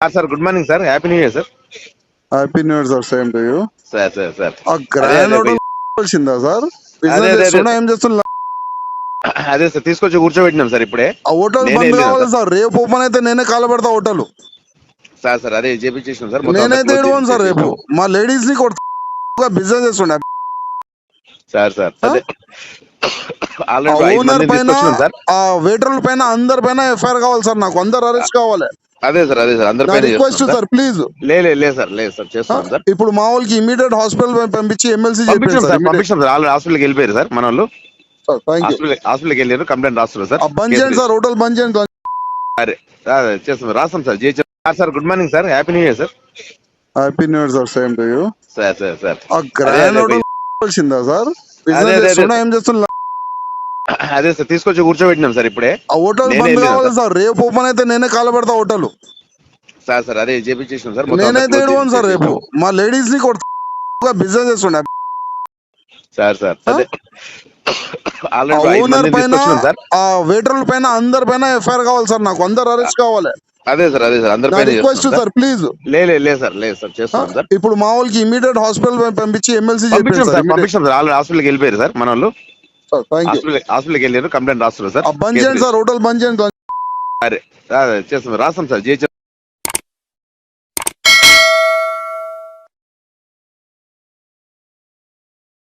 Sir good morning sir, happy new year sir. Happy new year sir, same to you. Sir ఆ grand hotel వచ్చిందా sir? Business చేస్తున్నా, ఏం చేస్తున్నా? అదే sir తీసుకొచ్చి కూర్చోబెట్టినాం సార్ ఇప్పుడే. ఆ హోటల్ బంద్ కావాలి సార్. రేపు ఓపెన్ అయితే నేనే కాల పెడతా హోటల్. సార్ అదే చేపించేసినాం సార్. నేనైతే ఏడుకోను సార్. రేపు మా లేడీస్ ని కొడుతా బిజినెస్ చేస్తున్నా సార్. అదే ఓనర్ పైన, ఆ వెయిటర్ల పైన, అందరి పైన ఎఫ్ఐఆర్ కావాలి సార్. నాకు అందరు అరెస్ట్ కావాలి. అదే సార్ అందరిపైన రిక్వెస్ట్ సార్, ప్లీజ్. లేదు సార్ చేస్తాం సార్. ఇప్పుడు మా వాళ్ళకి ఇమీడియట్ హాస్పిటల్ పంపించి ఎమ్మెల్సీ పంపించాం సార్. ఆల్రెడీ హాస్పిటల్కి వెళ్ళిపోయారు సార్ మన వాళ్ళు. హాస్పిటల్కి వెళ్ళారు, కంప్లైంట్ రాస్తున్నారు సార్. బంద్ చేయండి సార్, హోటల్ బంద్ చేయండి. అరే చేస్తాం, రాస్తాం sir. Sir good morning sir, happy new year sir. Happy new year sir, same to you. Sir ఆ గ్రాండ్ హోటల్ వచ్చిందా సార్? బిజినెస్ చేస్తున్నా, ఏం చేస్తున్నా? అదే సార్ తీసుకొచ్చి కూర్చోబెట్టినాం సార్ ఇప్పుడే. ఆ హోటల్ బంద్ కావాలి సార్. రేపు ఓపెన్ అయితే నేనే కాల పెడతా హోటల్. సార్ అదే చేపించేసినాం సార్. నేనైతే ఏడుకోను సార్. రేపు మా లేడీస్ ని కొడుతా బిజినెస్ చేస్తున్నా సార్. అదే ఓనర్ పైన, ఆ వెయిటర్ల పైన, అందరి పైన ఎఫ్ఐఆర్ కావాలి సార్. నాకు అందరు అరెస్ట్ కావాలి. అదే సార్ అందరిపైన రిక్వెస్ట్ సార్, ప్లీజ్. లేదు సార్ చేస్తాం సార్. ఇప్పుడు మా వాళ్ళకి ఇమీడియట్ హాస్పిటల్ పంపించి ఎమ్మెల్సీ పంపించాం సార్. ఆల్రెడీ హాస్పిటల్కి వెళ్ళిపోయారు సార్ మన వాళ్ళు. హాస్పిటల్కి వెళ్ళారు, కంప్లైంట్ రాస్తున్నారు సార్. బంద్ చేయండి సార్, హోటల్ బంద్ చేయండి. అరే చేస్తాం, రాస్తాం సార్.